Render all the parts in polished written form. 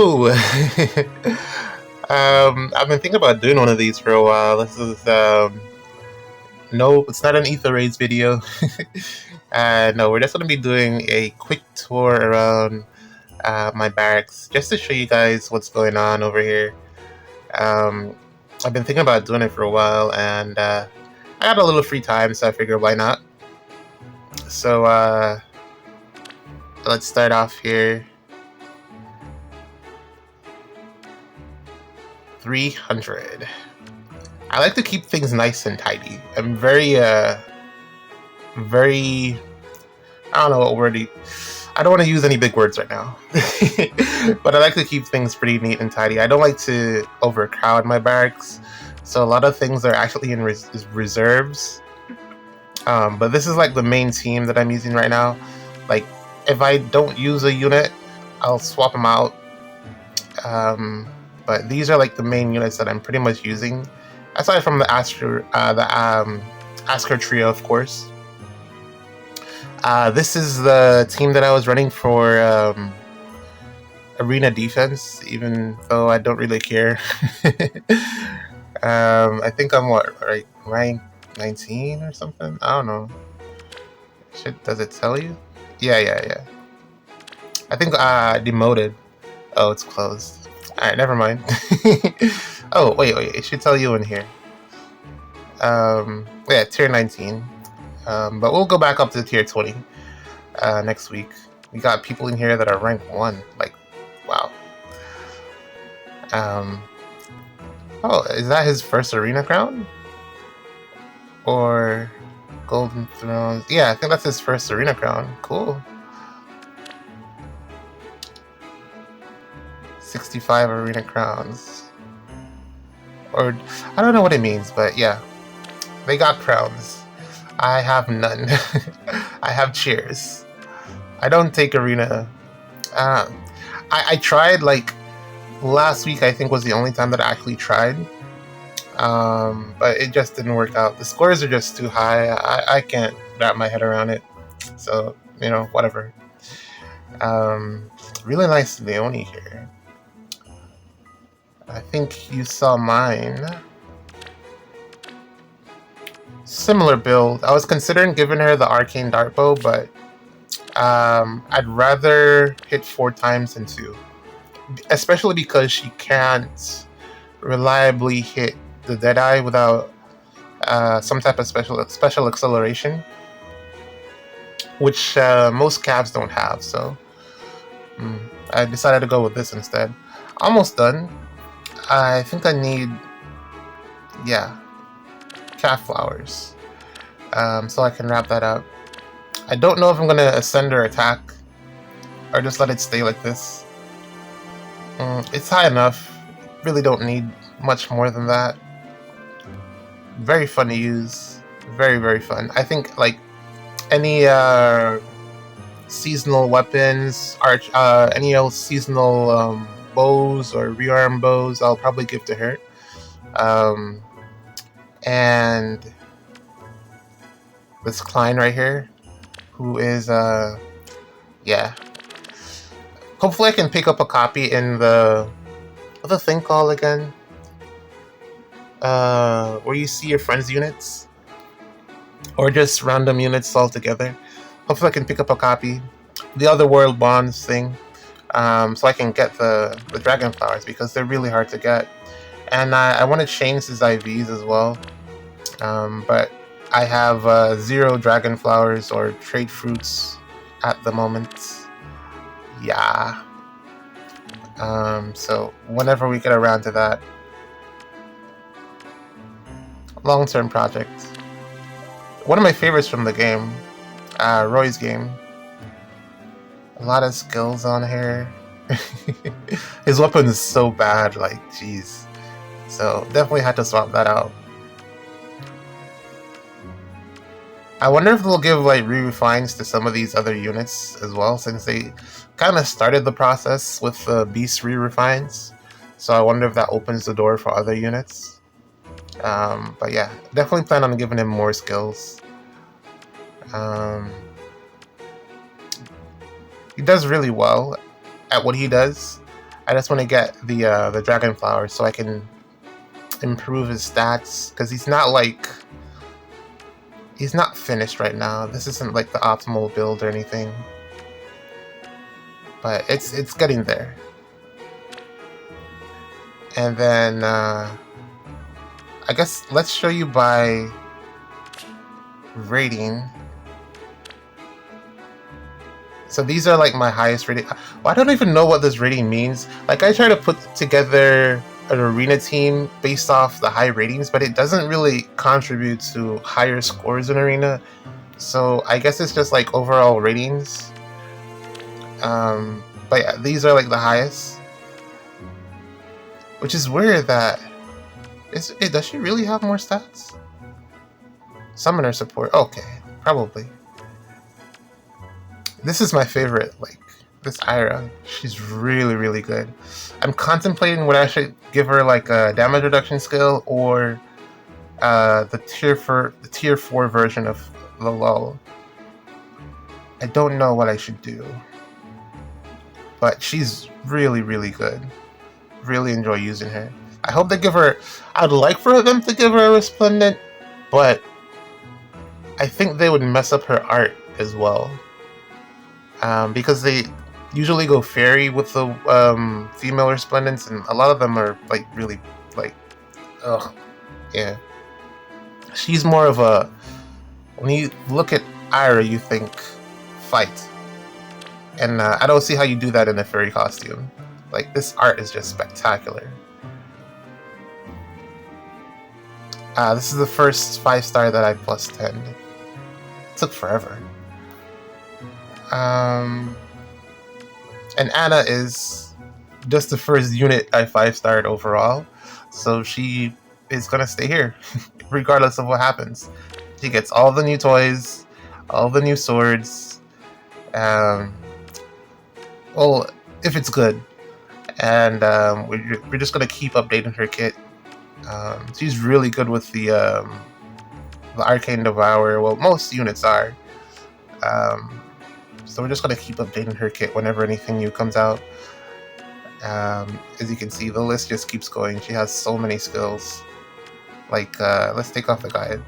Yo! I've been thinking about doing one of these for a while. This is, no, it's not an Ether Raids video. No, we're just going to be doing a quick tour around my barracks just to show you guys what's going on over here. I've been thinking about doing it for a while, and I got a little free time, so I figured why not. So, let's start off here. 300. I like to keep things nice and tidy. I'm very, I don't know what word. I don't want to use any big words right now. But I like to keep things pretty neat and tidy. I don't like to overcrowd my barracks. So a lot of things are actually in reserves. But this is like the main team that I'm using right now. Like, if I don't use a unit, I'll swap them out. But these are like the main units that I'm pretty much using, aside from the Asker trio, of course. This is the team that I was running for arena defense, even though I don't really care. I think I'm rank 19 or something. I don't know. Does it tell you? Yeah. I think demoted. Oh, it's closed. Alright, never mind. Oh, wait, it should tell you in here. Yeah, tier 19. But we'll go back up to tier 20 next week. We got people in here that are rank 1. Like, wow. Oh, is that his first arena crown? Or Golden Thrones? Yeah, I think that's his first arena crown. Cool. 65 arena crowns. Or, I don't know what it means, but yeah. They got crowns. I have none. I have cheers. I don't take arena. I tried, like, last week I think was the only time that I actually tried. But it just didn't work out. The scores are just too high. I can't wrap my head around it. So, you know, whatever. Really nice Leone here. I think you saw mine. Similar build. I was considering giving her the Arcane Dart Bow, but I'd rather hit 4 times than 2. Especially because she can't reliably hit the Deadeye without some type of special acceleration, which most Cavs don't have, so I decided to go with this instead. Almost done. I think I need, yeah, calf flowers, so I can wrap that up. I don't know if I'm gonna ascend or attack, or just let it stay like this. It's high enough. Really don't need much more than that. Very fun to use. Very fun. I think like any seasonal weapons, any else seasonal bows or rearm bows, I'll probably give to her. And this Klein right here, who is yeah. Hopefully I can pick up a copy in the, what's the thing called again? Where you see your friends' units, or just random units altogether. Hopefully I can pick up a copy. The other world bonds thing. So I can get the dragon flowers, because they're really hard to get. And I want to change his IVs as well. But I have 0 dragon flowers or trade fruits at the moment. Yeah. So whenever we get around to that. Long-term project. One of my favorites from the game. Roy's game. A lot of skills on here. His weapon is so bad, like, jeez. So, definitely had to swap that out. I wonder if they'll give, like, re-refines to some of these other units as well, since they kind of started the process with the Beast re-refines. So I wonder if that opens the door for other units. But yeah, definitely plan on giving him more skills. He does really well at what he does. I just want to get the dragon flower so I can improve his stats, because he's not finished right now. This isn't like the optimal build or anything, but it's getting there. And then I guess let's show you by rating. So these are like my highest rating. Well, I don't even know what this rating means. Like, I try to put together an arena team based off the high ratings, but it doesn't really contribute to higher scores in arena. So I guess it's just like overall ratings. But yeah, these are like the highest. Which is weird that... does she really have more stats? Summoner support. Okay, probably. This is my favorite, like, this Ira. She's really, really good. I'm contemplating whether I should give her, like, a damage reduction skill or the tier 4 version of the lull. I don't know what I should do. But she's really, really good. Really enjoy using her. I hope they give her... I'd like for them to give her a Resplendent, but I think they would mess up her art as well. Because they usually go fairy with the female Resplendents, and a lot of them are like really like, ugh, yeah. She's more of a, when you look at Ira, you think fight, and I don't see how you do that in a fairy costume. Like, this art is just spectacular. This is the first 5-star that I plus 10'd. It took forever. And Anna is just the first unit I 5-starred overall, so she is gonna stay here, regardless of what happens. She gets all the new toys, all the new swords, well, if it's good, and we're just gonna keep updating her kit. She's really good with the Arcane Devourer. Well, most units are. So we're just going to keep updating her kit whenever anything new comes out. As you can see, the list just keeps going. She has so many skills. Like, let's take off the guide.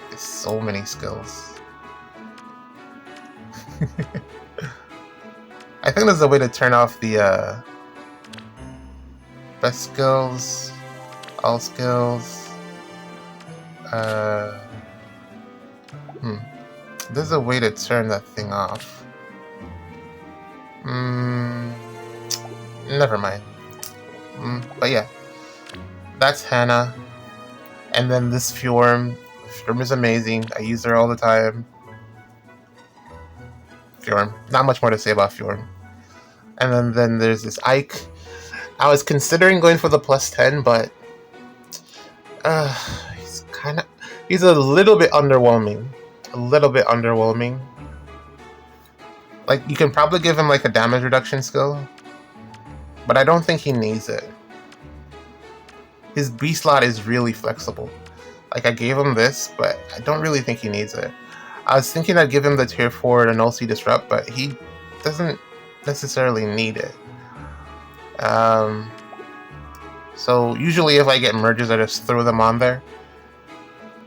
There's so many skills. I think there's a way to turn off the best skills, all skills. There's a way to turn that thing off. Never mind. But yeah, that's Hannah. And then this Fjorm. Fjorm is amazing. I use her all the time. Fjorm. Not much more to say about Fjorm. And then there's this Ike. I was considering going for the plus 10, but he's a little bit underwhelming. Like, you can probably give him like a damage reduction skill, but I don't think he needs it. His B slot is really flexible. Like, I gave him this, but I don't really think he needs it. I was thinking I'd give him the tier 4 to Null C Disrupt, but he doesn't necessarily need it. So usually if I get merges, I just throw them on there.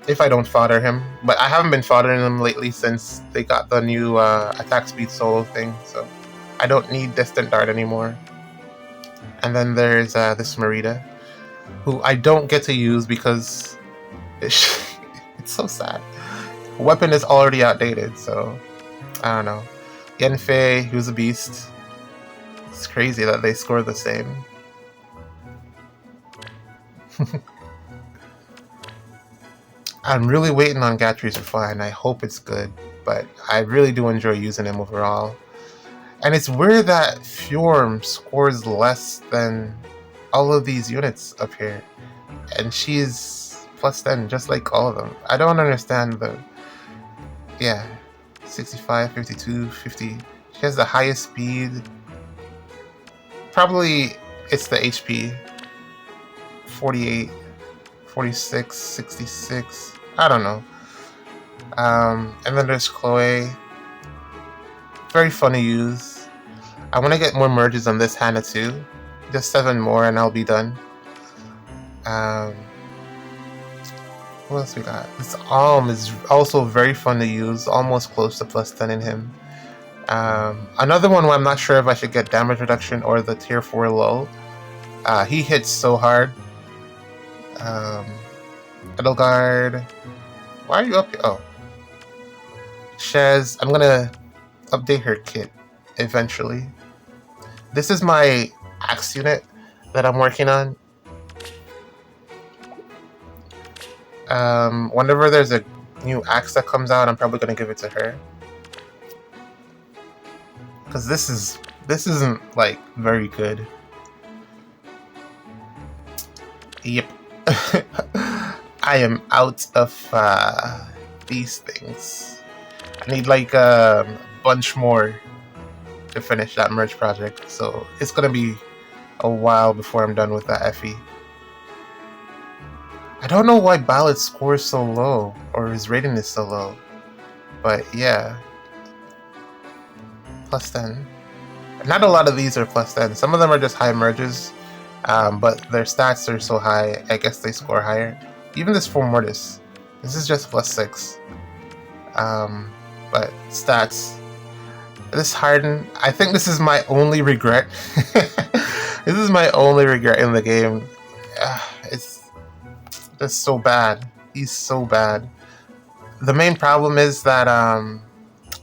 If I don't fodder him. But I haven't been foddering him lately since they got the new attack speed solo thing, so I don't need Distant Dart anymore. And then there's this Merida, who I don't get to use because it's so sad. Weapon is already outdated, so I don't know. Yanfei, who's a beast. It's crazy that they score the same. I'm really waiting on Gatry's Refine. I hope it's good, but I really do enjoy using him overall. And it's weird that Fjorm scores less than all of these units up here, and she's plus 10, just like all of them. I don't understand the... Yeah, 65, 52, 50. She has the highest speed. Probably it's the HP. 48. 46, 66, I don't know. And then there's Chloe. Very fun to use. I want to get more merges on this Hannah too. Just 7 more and I'll be done. What else we got? This Alm is also very fun to use, almost close to +10 in him. Another one where I'm not sure if I should get damage reduction or the tier 4 low. He hits so hard. Edelgard. Why are you up here? Oh. Shez. I'm gonna update her kit eventually. This is my axe unit that I'm working on. Whenever there's a new axe that comes out, I'm probably gonna give it to her. Because this isn't like very good. Yep. I am out of these things. I need like a bunch more to finish that merge project, so it's gonna be a while before I'm done with that FE. I don't know why Ballad scores so low, or his rating is so low, but yeah. +10. Not a lot of these are +10. Some of them are just high merges, but their stats are so high, I guess they score higher. Even this Full Mortis, this is just +6. But stats. This Harden, I think this is my only regret. This is my only regret in the game. It's just so bad. He's so bad. The main problem is that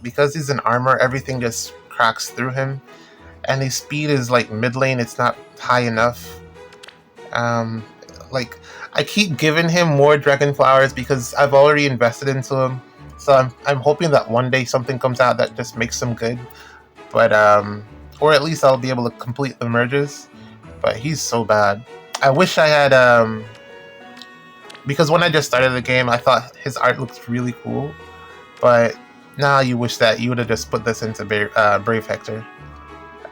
because he's in armor, everything just cracks through him, and his speed is like mid lane. It's not high enough. Like I keep giving him more dragon flowers because I've already invested into him. So I'm hoping that one day something comes out that just makes him good. But or at least I'll be able to complete the merges. But he's so bad. I wish I had because when I just started the game, I thought his art looked really cool. But now you wish that you would have just put this into Brave Hector.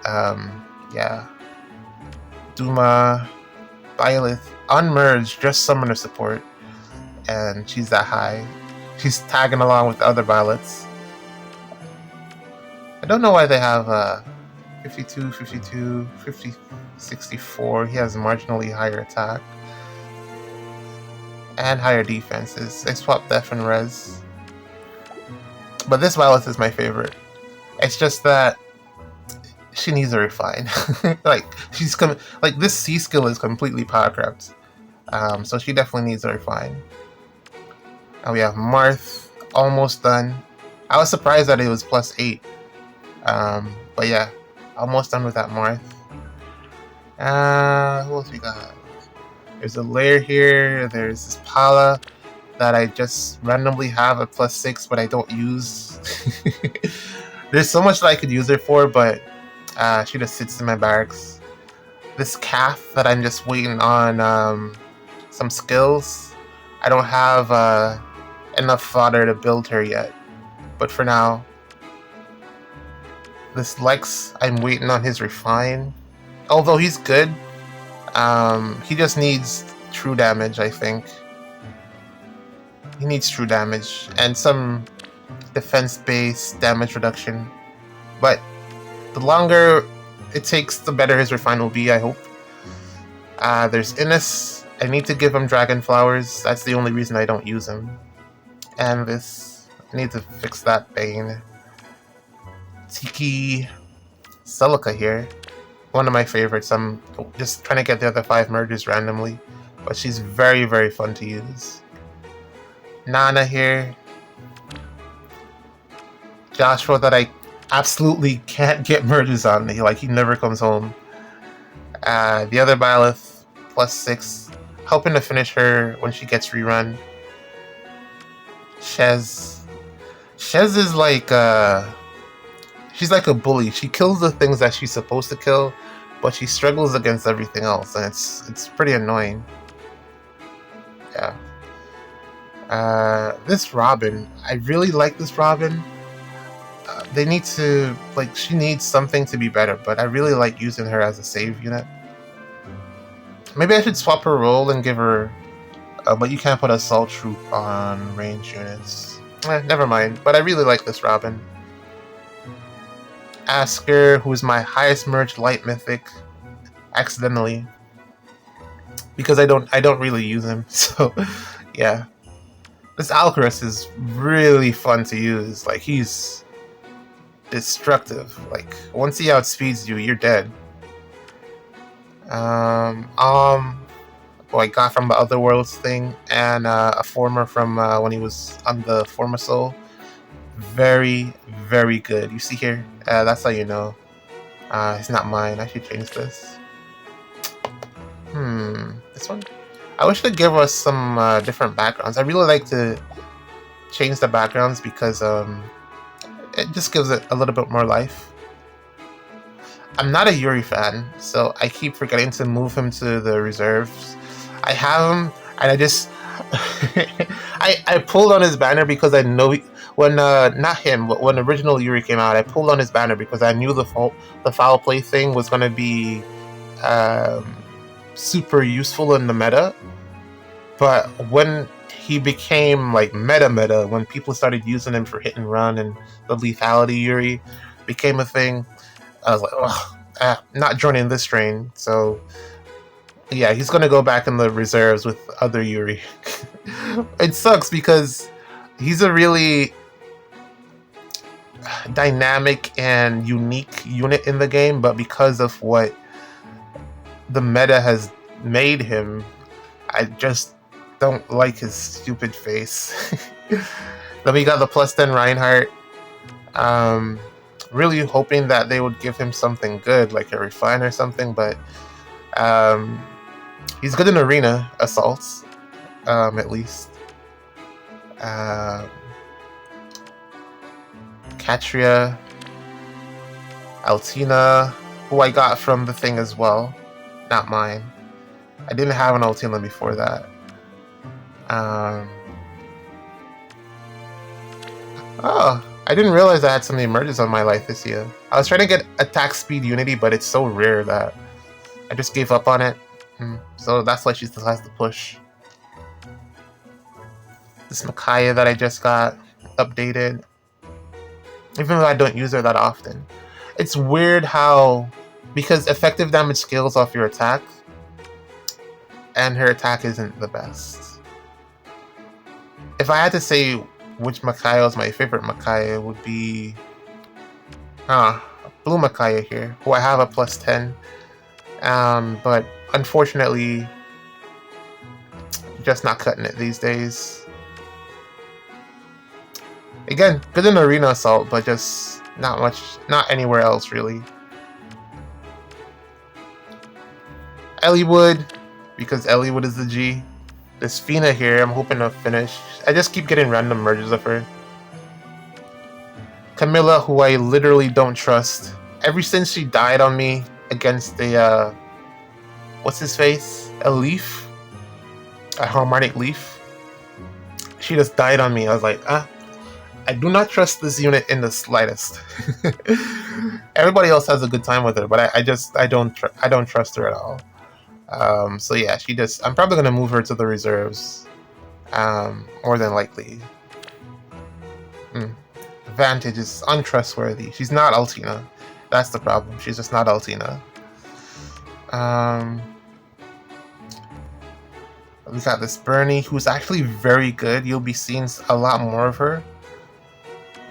Yeah. Duma, Violet, unmerged, just summoner support, and she's that high. She's tagging along with the other Violets. I don't know why they have 52, 52, 50, 64. He has marginally higher attack and higher defenses. They swap Def and Res. But this Violet is my favorite. It's just that she needs to refine. Like this C skill is completely power crept. So she definitely needs to refine. And we have Marth, almost done. I was surprised that it was +8. But yeah, almost done with that Marth. Who else we got? There's a lair here. There's this Pala that I just randomly have at +6, but I don't use. There's so much that I could use her for, but she just sits in my barracks. This calf that I'm just waiting on some skills. I don't have enough fodder to build her yet, but for now. This Lex, I'm waiting on his refine. Although he's good, he just needs true damage, I think. He needs true damage and some defense-based damage reduction. But the longer it takes, the better his refine will be, I hope. There's Innis. I need to give him dragon flowers. That's the only reason I don't use him. And this, I need to fix that Bane. Tiki, Celica here. One of my favorites. I'm just trying to get the other 5 merges randomly. But she's very, very fun to use. Nana here. Joshua that I absolutely can't get merges on. He never comes home. The other Byleth, +6. Hoping to finish her when she gets rerun. Shez is like she's like a bully. She kills the things that she's supposed to kill, but she struggles against everything else, and it's pretty annoying. Yeah. This Robin, I really like this Robin. They need to, she needs something to be better, but I really like using her as a save unit. Maybe I should swap her role and give her, but you can't put Assault Troop on range units. Never mind, but I really like this Robin. Asker, who's my highest merged light mythic, accidentally, because I don't really use him. So yeah, this Alcaraz is really fun to use. Like, he's destructive. Like, once he outspeeds you, you're dead. Who I got from the Other Worlds thing, and a former from when he was on the Former Soul. Very, very good. You see here? That's how you know. It's not mine. I should change this. This one? I wish they'd give us some different backgrounds. I really like to change the backgrounds because it just gives it a little bit more life. I'm not a Yuri fan, so I keep forgetting to move him to the reserves. I have him, and I just I pulled on his banner because I know when not him, but when original Yuri came out, I pulled on his banner because I knew the foul play thing was gonna be super useful in the meta. But when he became like meta, when people started using him for hit and run and the lethality Yuri became a thing, I was like, not joining this train. So yeah, he's gonna go back in the reserves with other Yuri. It sucks because he's a really dynamic and unique unit in the game, but because of what the meta has made him, I just don't like his stupid face. Then we got the +10 Reinhardt. Really hoping that they would give him something good, like a refine or something, but he's good in arena assaults, at least. Katria, Altina, who I got from the thing as well, not mine. I didn't have an Altina before that. Oh, I didn't realize I had so many merges on my life this year. I was trying to get attack speed unity, but it's so rare that I just gave up on it. So that's why she still has to push. This Micaiah that I just got updated, even though I don't use her that often. It's weird how, because effective damage scales off your attack, and her attack isn't the best. If I had to say which Micaiah is my favorite Micaiah, would be Blue Micaiah here, who I have a +10. But unfortunately, just not cutting it these days. Again, good in arena assault, but just not much, not anywhere else really. Elliewood, because Elliewood is the G. This Fina here, I'm hoping to finish. I just keep getting random merges of her. Camilla, who I literally don't trust. Ever since she died on me against the, what's his face? A leaf? A harmonic leaf? She just died on me. I was like, I do not trust this unit in the slightest. Everybody else has a good time with her, but I don't trust her at all. So yeah, I'm probably gonna move her to the reserves, more than likely. Vantage is untrustworthy. She's not Altina. That's the problem. She's just not Altina. We got this Bernie, who's actually very good. You'll be seeing a lot more of her.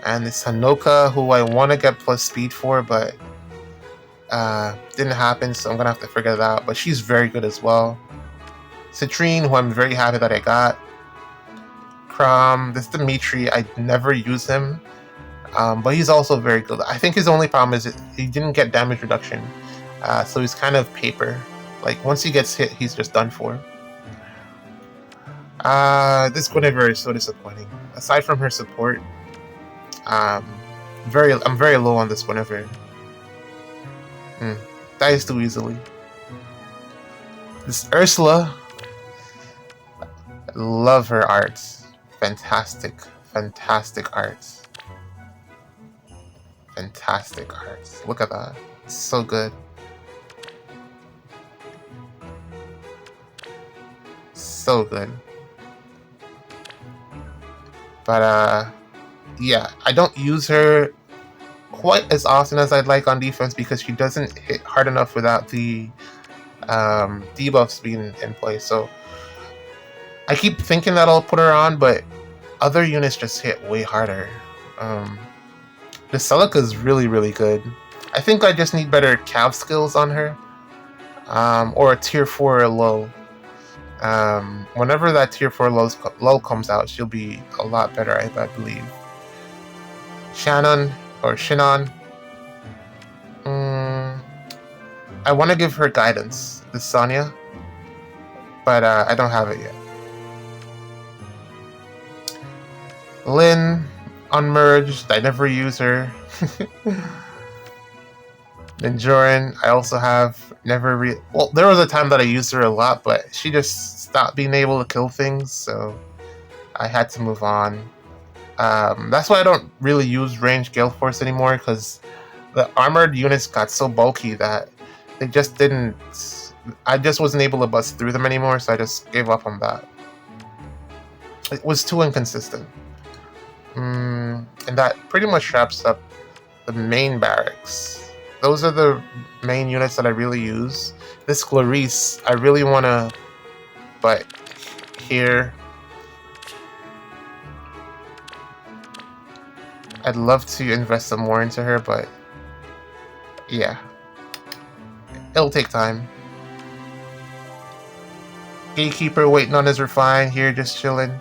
And this Hanoka, who I want to get plus speed for, but didn't happen, so I'm gonna have to figure that out. But she's very good as well. Citrine, who I'm very happy that I got. Crom, this Dimitri, I never use him, but he's also very good. I think his only problem is he didn't get damage reduction, so he's kind of paper. Like, once he gets hit, he's just done for. This Guinevere is so disappointing. Aside from her support, I'm very low on this Guinevere. Dies too easily. This Ursula, I love her arts. Fantastic arts. Fantastic arts. Look at that. It's so good. So good. But yeah, I don't use her. Who quite as often as I'd like on defense because she doesn't hit hard enough without the debuffs being in place. So I keep thinking that I'll put her on, but other units just hit way harder. The Celica is really, really good. I think I just need better cav skills on her, or a tier 4 low. Whenever that tier 4 low comes out, she'll be a lot better, I believe. Shannon, or Shinon. I want to give her guidance, this Sonya, but I don't have it yet. Lynn, unmerged, I never use her. Then Joran, I also have never well, there was a time that I used her a lot, but she just stopped being able to kill things, so I had to move on. That's why I don't really use ranged Gale Force anymore, because the armored units got so bulky that they just didn't... I just wasn't able to bust through them anymore, so I just gave up on that. It was too inconsistent. And that pretty much wraps up the main barracks. Those are the main units that I really use. This Clarice, I really want to... But here... I'd love to invest some more into her, but... Yeah. It'll take time. Gatekeeper waiting on his refine here, just chilling.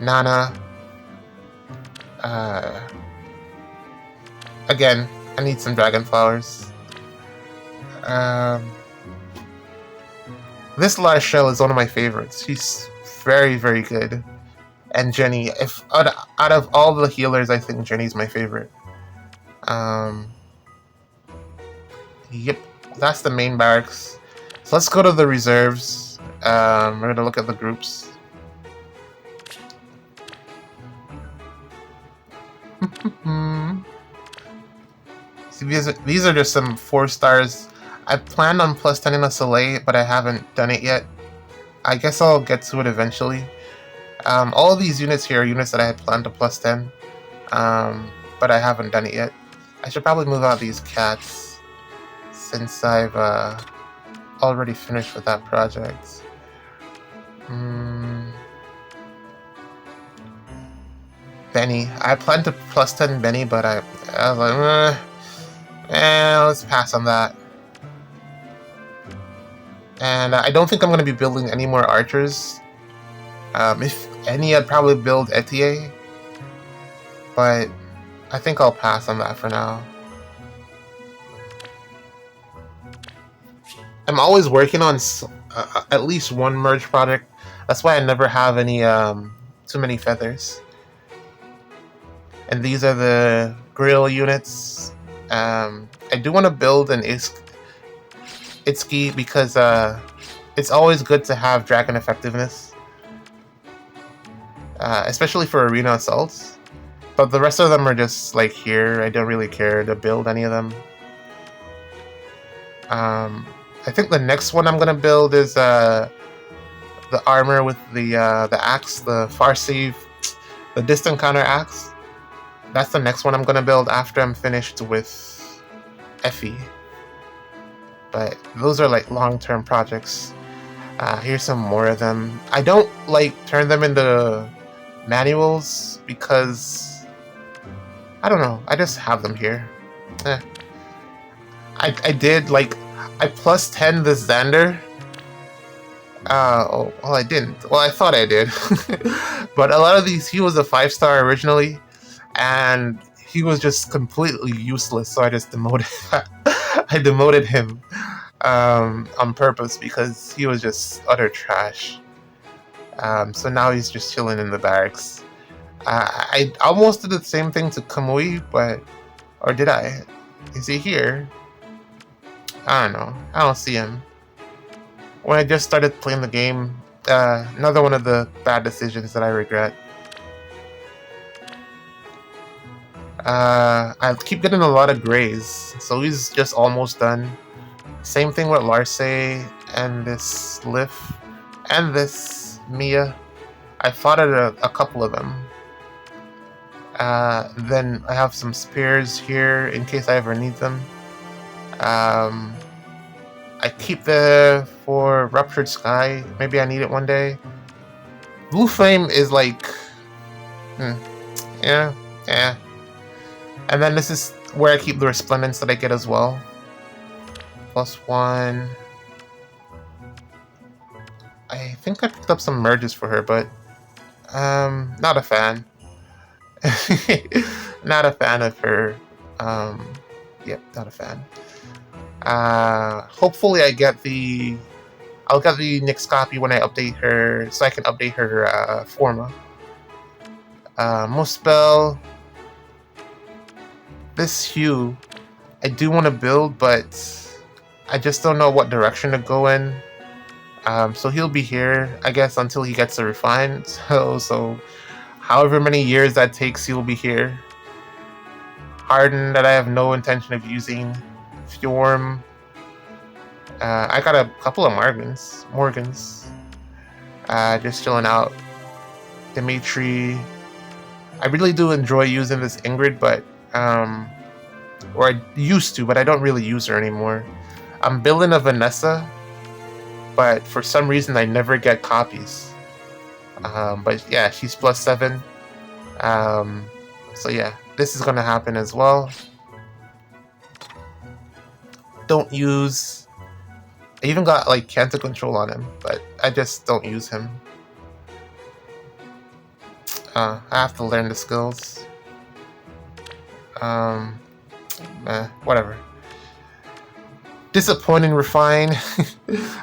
Nana. Again, I need some dragon flowers. This Larshell is one of my favorites. She's very, very good. And Jenny, if out of all the healers, I think Jenny's my favorite. Yep, that's the main barracks. So let's go to the reserves. We're gonna look at the groups. See, these are just some 4 stars. I planned on plus 10 in a Soleil, but I haven't done it yet. I guess I'll get to it eventually. All of these units here are units that I had planned to plus 10, but I haven't done it yet. I should probably move out these cats since I've already finished with that project. Benny. I planned to plus 10 Benny, but I was like, let's pass on that. And I don't think I'm going to be building any more archers. If any, I'd probably build Etier, but I think I'll pass on that for now. I'm always working on at least one merge project. That's why I never have any too many feathers. And these are the grill units. I do want to build an Itsuki because it's always good to have dragon effectiveness. Especially for arena assaults. But the rest of them are just like here. I don't really care to build any of them. I think the next one I'm gonna build is the armor with the axe, the Farsi, the distant counter axe. That's the next one I'm gonna build after I'm finished with Effie. But those are like long-term projects. Here's some more of them. I don't like turn them into manuals because I don't know. I just have them here. I did like I plus 10 this Xander. Well, I didn't. Well, I thought I did. But a lot of these, he was a 5-star originally, and he was just completely useless. So I just demoted. I demoted him on purpose because he was just utter trash. So now he's just chilling in the barracks. I almost did the same thing to Kamui, but... Or did I? Is he here? I don't know. I don't see him. When I just started playing the game, another one of the bad decisions that I regret. I keep getting a lot of grays, so he's just almost done. Same thing with Larce and this Lif and this Mia. I fought at a couple of them. Then I have some spares here in case I ever need them. I keep the for Ruptured Sky. Maybe I need it one day. Blue Flame is like, yeah. And then this is where I keep the Resplendence that I get as well. +1. I think I picked up some merges for her, but not a fan. Not a fan of her. Yep, not a fan. Hopefully I'll get the next copy when I update her, so I can update her forma. Most spell. This Hue, I do want to build, but I just don't know what direction to go in. So he'll be here, I guess, until he gets a refine. So however many years that takes, he'll be here. Harden, that I have no intention of using. Fjorm. I got a couple of Morgans. Just chilling out. Dimitri. I really do enjoy using this Ingrid, but or I used to, but I don't really use her anymore. I'm building a Vanessa, but for some reason I never get copies. But yeah, she's +7. So yeah, this is gonna happen as well. Don't use. I even got like Cancer Control on him, but I just don't use him. I have to learn the skills. Whatever. Disappointing refine.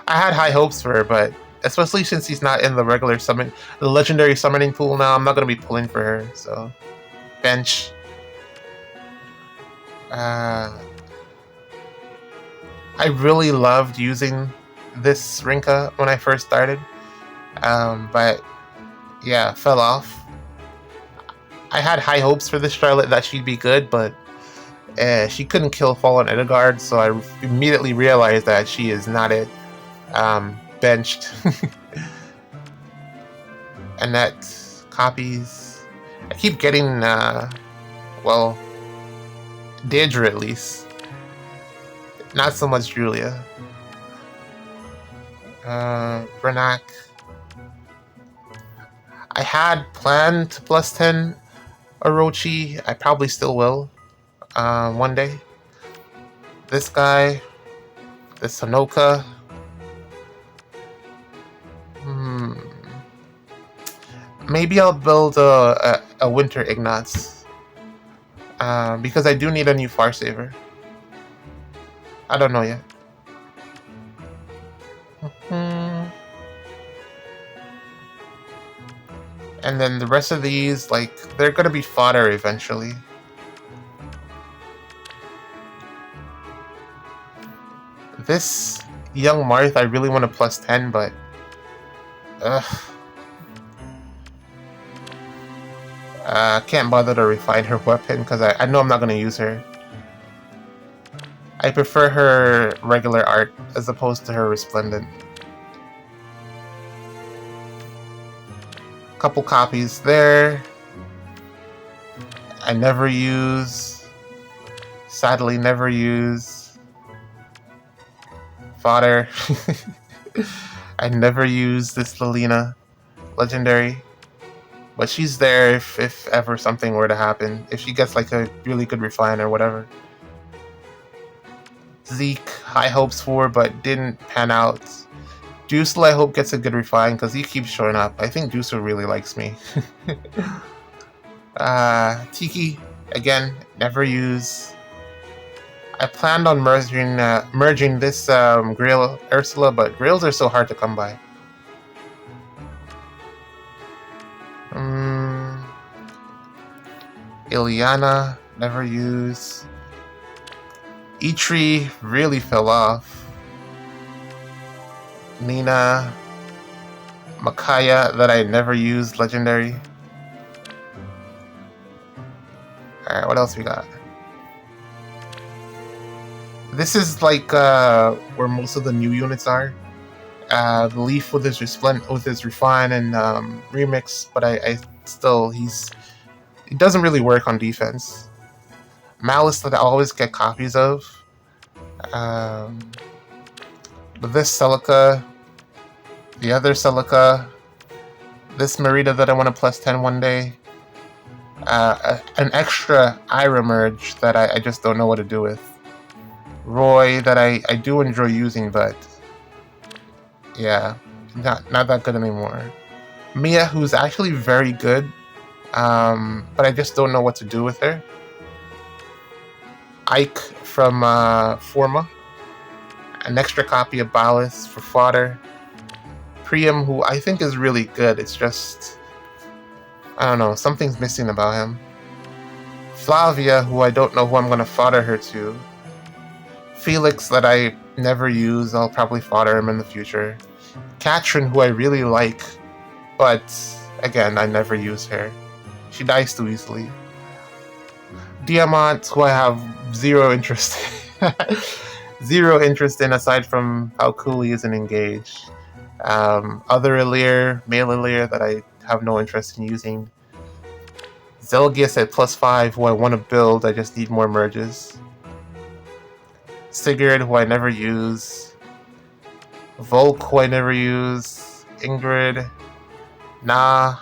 I had high hopes for her, but especially since he's not in the regular summon, the legendary summoning pool now, I'm not gonna be pulling for her. So, bench. I really loved using this Rinka when I first started, but yeah, fell off. I had high hopes for this Charlotte that she'd be good, but she couldn't kill Fallen Edgard, so I immediately realized that she is not it. Benched. Annette copies. I keep getting, well, Daedra at least. Not so much Julia. Renak. I had planned to +10 Orochi. I probably still will. One day. This guy. This Hanoka. Maybe I'll build a Winter Ignatz. Because I do need a new Farsaver. I don't know yet. And then the rest of these, like, they're gonna be fodder eventually. This young Marth, I really want to +10, but can't bother to refine her weapon because I know I'm not gonna use her. I prefer her regular art as opposed to her Resplendent. Couple copies there. I never use. Sadly, never use. Fodder. I never use this Lilina legendary. But she's there if ever something were to happen. If she gets like a really good refine or whatever. Zeke, high hopes for, but didn't pan out. Juicel, I hope, gets a good refine because he keeps showing up. I think Juicel really likes me. Tiki, again, never use. I planned on merging this Grail Ursula, but Grails are so hard to come by. Ileana, never use. Eitri really fell off. Nina, Makaya, that I never used, legendary. Alright, what else we got? This is like where most of the new units are. The Leaf with his Refine and Remix, but I still, he's it doesn't really work on defense. Malice that I always get copies of. This Celica, the other Celica, this Merida that I want to plus 10 one day. An extra Ira merge that I just don't know what to do with. Roy that I do enjoy using, but yeah, not that good anymore. Mia, who's actually very good, but I just don't know what to do with her. Ike from Forma, an extra copy of Balis for fodder. Priam, who I think is really good, it's just, I don't know, something's missing about him. Flavia, who I don't know who I'm going to fodder her to. Felix, that I never use, I'll probably fodder him in the future. Katrin, who I really like, but again, I never use her. She dies too easily. Diamant, who I have zero interest zero interest in aside from how cool he is and engaged. Other Illyr, male Illyr that I have no interest in using. Zelgius at +5, who I want to build, I just need more merges. Sigurd, who I never use. Volk, who I never use. Ingrid. Nah.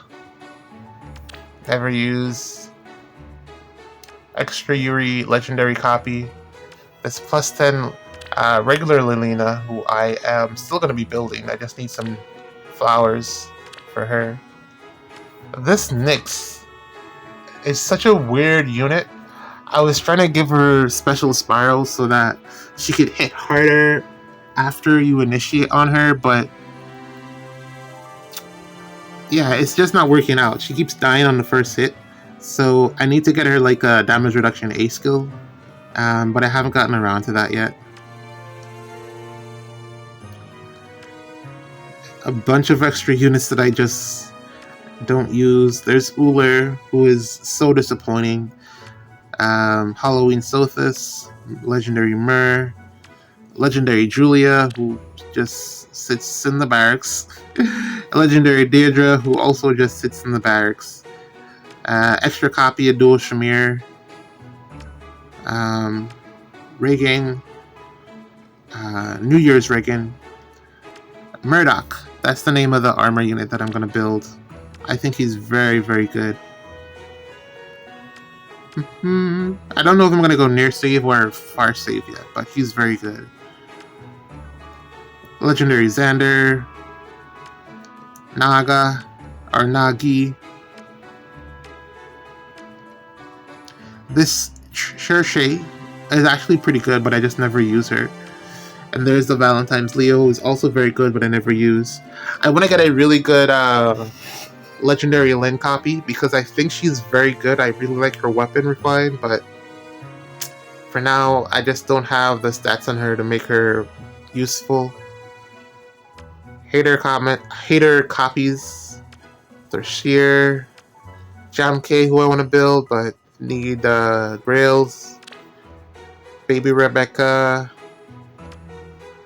Never use. Extra Yuri legendary copy. This +10 regular Lilina, who I am still going to be building. I just need some flowers for her. This Nyx is such a weird unit. I was trying to give her special spirals so that she could hit harder after you initiate on her, but yeah, it's just not working out. She keeps dying on the first hit, so I need to get her like a damage reduction A skill, but I haven't gotten around to that yet. A bunch of extra units that I just don't use. There's Uller, who is so disappointing. Halloween Sothis, legendary Myrrh, legendary Julia, who just sits in the barracks. Legendary Deirdre, who also just sits in the barracks. Extra copy of Dual Shamir. Reagan. New Year's Reagan. Murdoch. That's the name of the armor unit that I'm going to build. I think he's very, very good. I don't know if I'm going to go near save or far save yet, but he's very good. Legendary Xander. Naga. Or Nagi. This Shershay is actually pretty good, but I just never use her. And there's the Valentine's Leo, who's also very good, but I never use. I want to get a really good legendary Lyn copy because I think she's very good. I really like her weapon refine, but for now, I just don't have the stats on her to make her useful. Hater copies. There's Sheer. Jam K, who I want to build, but need Grails. Baby Rebecca.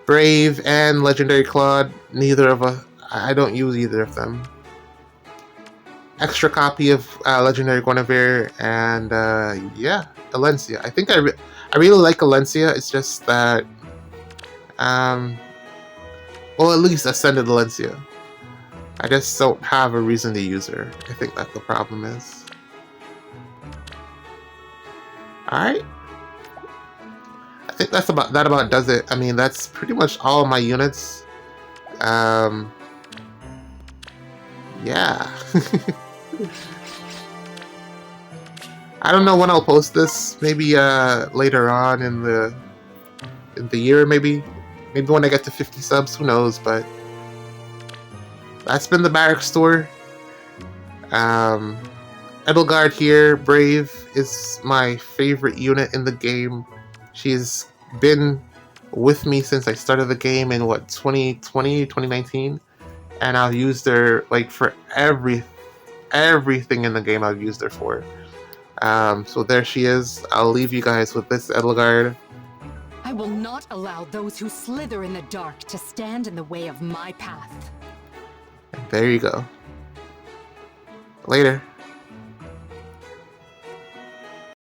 Brave and Legendary Claude. Neither of us. I don't use either of them. Extra copy of Legendary Guinevere and yeah, Alencia. I think I really like Alencia. It's just that well, at least Ascended Alencia. I just don't have a reason to use her. I think that's the problem is. Alright. I think that about does it. I mean, that's pretty much all of my units. Yeah. I don't know when I'll post this. Maybe later on in the year, maybe when I get to 50 subs. Who knows? But that's been the Barracks Tour. Edelgard here, Brave, is my favorite unit in the game. She's been with me since I started the game in, what, 2020, 2019? And I've used her, like, for everything in the game I've used her for. So there she is. I'll leave you guys with this Edelgard. I will not allow those who slither in the dark to stand in the way of my path. There you go. Later.